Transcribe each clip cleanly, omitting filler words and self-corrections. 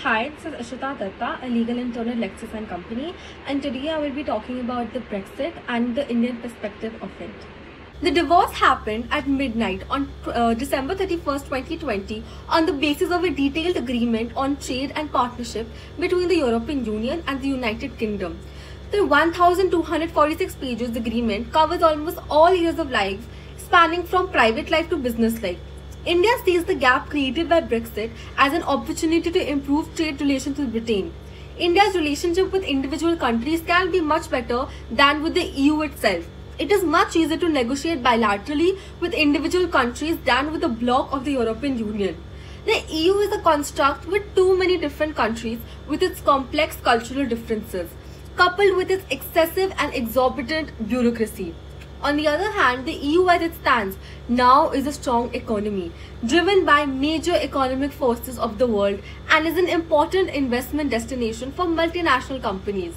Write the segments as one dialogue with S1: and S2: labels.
S1: Hi, this is Ashita Datta, a legal intern at Lexis & Company, and today I will be talking about the Brexit and the Indian perspective of it. The divorce happened at midnight on December 31st, 2020 on the basis of a detailed agreement on trade and partnership between the European Union and the United Kingdom. The 1,246 pages agreement covers almost all areas of life, spanning from private life to business life. India sees the gap created by Brexit as an opportunity to improve trade relations with Britain. India's relationship with individual countries can be much better than with the EU itself. It is much easier to negotiate bilaterally with individual countries than with the bloc of the European Union. The EU is a construct with too many different countries with its complex cultural differences, coupled with its excessive and exorbitant bureaucracy. On the other hand, the EU as it stands now is a strong economy, driven by major economic forces of the world, and is an important investment destination for multinational companies.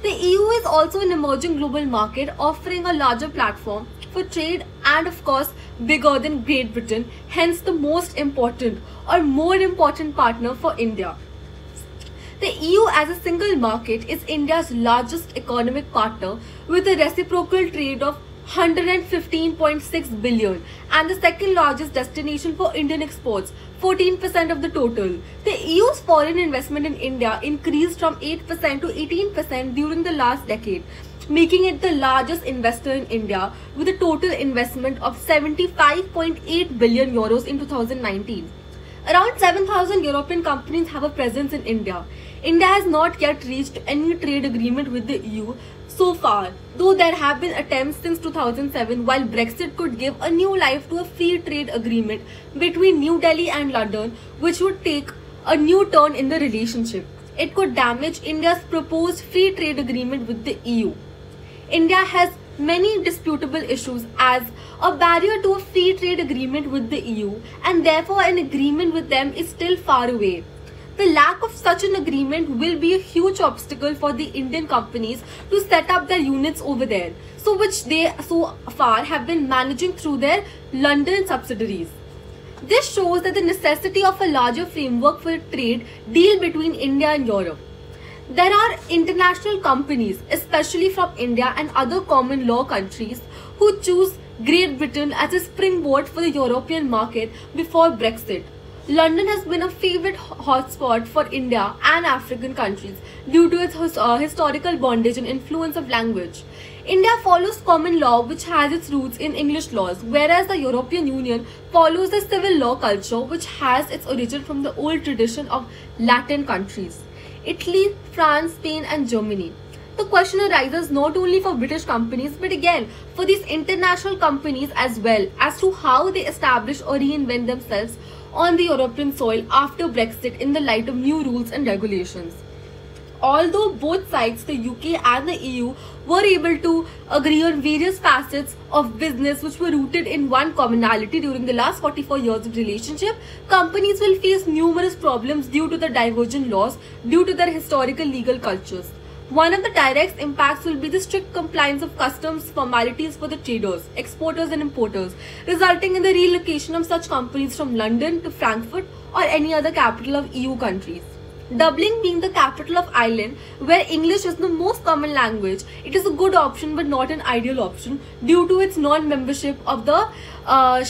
S1: The EU is also an emerging global market, offering a larger platform for trade and of course bigger than Great Britain, hence the most important or more important partner for India. The EU as a single market is India's largest economic partner with a reciprocal trade of 115.6 billion and the second largest destination for Indian exports, 14% of the total. The EU's foreign investment in India increased from 8% to 18% during the last decade, making it the largest investor in India with a total investment of 75.8 billion euros in 2019. Around 7,000 European companies have a presence in India. India has not yet reached any trade agreement with the EU so far, though there have been attempts since 2007, while Brexit could give a new life to a free trade agreement between New Delhi and London, which would take a new turn in the relationship. It could damage India's proposed free trade agreement with the EU. India has many disputable issues as a barrier to a free trade agreement with the EU, and therefore an agreement with them is still far away. The lack of such an agreement will be a huge obstacle for the Indian companies to set up their units over there, which they so far have been managing through their London subsidiaries. This shows that the necessity of a larger framework for a trade deal between India and Europe. There are international companies, especially from India and other common law countries, who choose Great Britain as a springboard for the European market before Brexit. London has been a favorite hotspot for India and African countries due to its historical bondage and influence of language. India follows common law, which has its roots in English laws, whereas the European Union follows the civil law culture, which has its origin from the old tradition of Latin countries: Italy, France, Spain, and Germany. The question arises not only for British companies but again for these international companies as well as to how they establish or reinvent themselves on the European soil after Brexit in the light of new rules and regulations. Although both sides, the UK and the EU, were able to agree on various facets of business which were rooted in one commonality during the last 44 years of relationship, companies will face numerous problems due to the divergent laws due to their historical legal cultures. One of the direct impacts will be the strict compliance of customs formalities for the traders, exporters and importers, resulting in the relocation of such companies from London to Frankfurt or any other capital of EU countries. Dublin being the capital of Ireland, where English is the most common language, it is a good option but not an ideal option due to its non-membership of the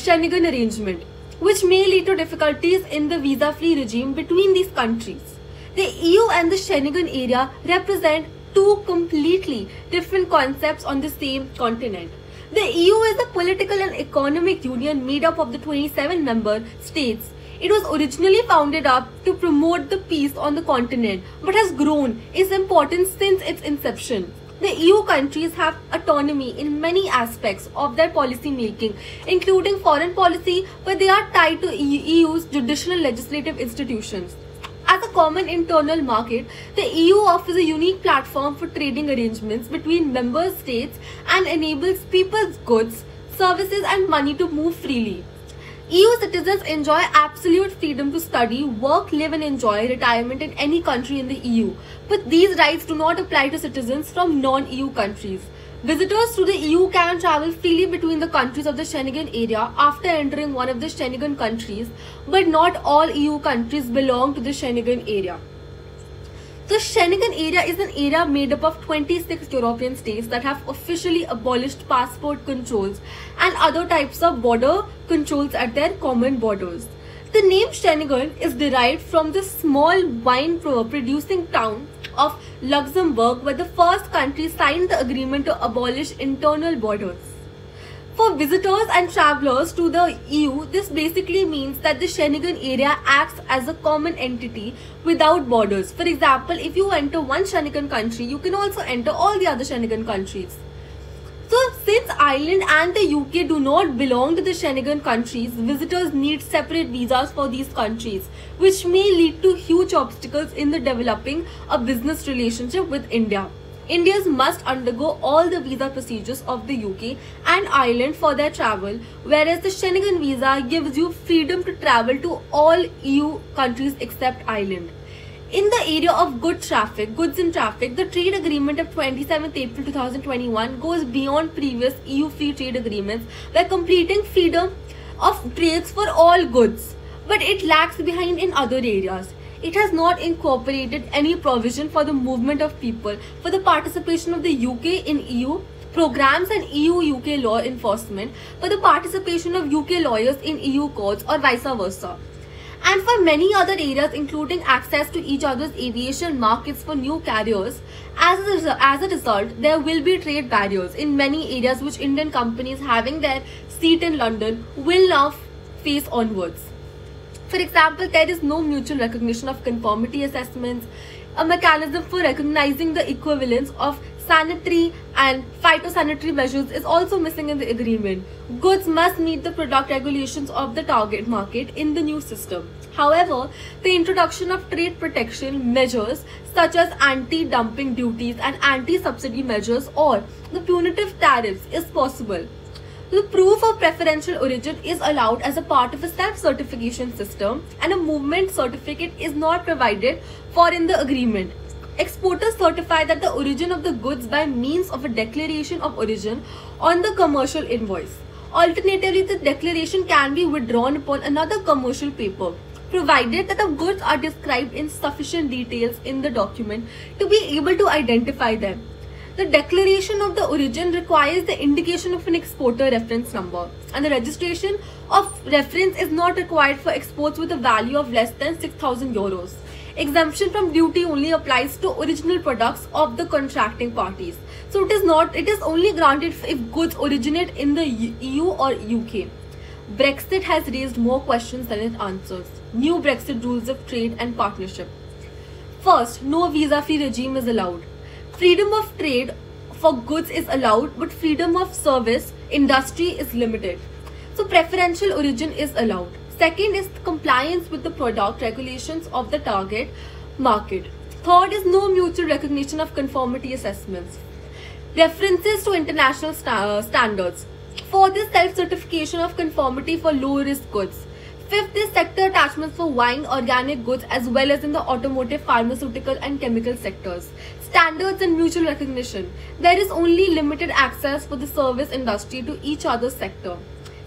S1: Schengen arrangement, which may lead to difficulties in the visa-free regime between these countries. The EU and the Schengen area represent two completely different concepts on the same continent. The EU is a political and economic union made up of the 27 member states. It was originally founded up to promote the peace on the continent but has grown its importance since its inception. The EU countries have autonomy in many aspects of their policy making, including foreign policy, but they are tied to EU's judicial and legislative institutions. As a common internal market, the EU offers a unique platform for trading arrangements between member states and enables people's goods, services and money to move freely. EU citizens enjoy absolute freedom to study, work, live and enjoy retirement in any country in the EU, but these rights do not apply to citizens from non-EU countries. Visitors to the EU can travel freely between the countries of the Schengen area after entering one of the Schengen countries, but not all EU countries belong to the Schengen area. The Schengen area is an area made up of 26 European states that have officially abolished passport controls and other types of border controls at their common borders. The name Schengen is derived from the small wine producing town of Luxembourg, where the first country signed the agreement to abolish internal borders. For visitors and travelers to the EU, this basically means that the Schengen area acts as a common entity without borders. For example, if you enter one Schengen country, you can also enter all the other Schengen countries. So, since Ireland and the UK do not belong to the Schengen countries, visitors need separate visas for these countries, which may lead to huge obstacles in the developing a business relationship with India. Indians must undergo all the visa procedures of the UK and Ireland for their travel, whereas the Schengen visa gives you freedom to travel to all EU countries except Ireland. In the area of goods and traffic, the trade agreement of 27th April 2021 goes beyond previous EU free trade agreements by completing freedom of trades for all goods, but it lags behind in other areas. It has not incorporated any provision for the movement of people, for the participation of the UK in EU programs and EU-UK law enforcement, for the participation of UK lawyers in EU courts or vice versa. And for many other areas, including access to each other's aviation markets for new carriers. As a result, there will be trade barriers in many areas which Indian companies having their seat in London will now face onwards. For example, there is no mutual recognition of conformity assessments. A mechanism for recognizing the equivalence of sanitary and phytosanitary measures is also missing in the agreement. Goods must meet the product regulations of the target market in the new system. However, the introduction of trade protection measures such as anti-dumping duties and anti-subsidy measures or the punitive tariffs is possible. The proof of preferential origin is allowed as a part of a self-certification system, and a movement certificate is not provided for in the agreement. Exporters certify that the origin of the goods by means of a declaration of origin on the commercial invoice. Alternatively, the declaration can be withdrawn upon another commercial paper, provided that the goods are described in sufficient details in the document to be able to identify them. The declaration of the origin requires the indication of an exporter reference number, and the registration of reference is not required for exports with a value of less than 6,000 euros. Exemption from duty only applies to original products of the contracting parties. So it is only granted if goods originate in the EU or UK. Brexit has raised more questions than it answers. New Brexit rules of trade and partnership. First, no visa-free regime is allowed. Freedom of trade for goods is allowed, but freedom of service industry is limited. So preferential origin is allowed. Second is compliance with the product regulations of the target market. Third is no mutual recognition of conformity assessments. References to international standards. Fourth is self-certification of conformity for low-risk goods. Fifth is sector attachments for wine, organic goods, as well as in the automotive, pharmaceutical and chemical sectors. Standards and mutual recognition. There is only limited access for the service industry to each other's sector.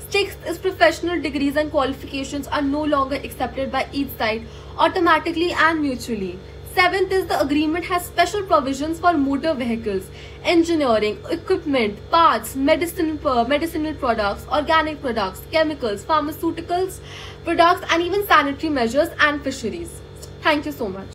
S1: Sixth is professional degrees and qualifications are no longer accepted by each side automatically and mutually. Seventh is the agreement has special provisions for motor vehicles, engineering, equipment, parts, medicinal products, organic products, chemicals, pharmaceuticals products, and even sanitary measures and fisheries. Thank you so much.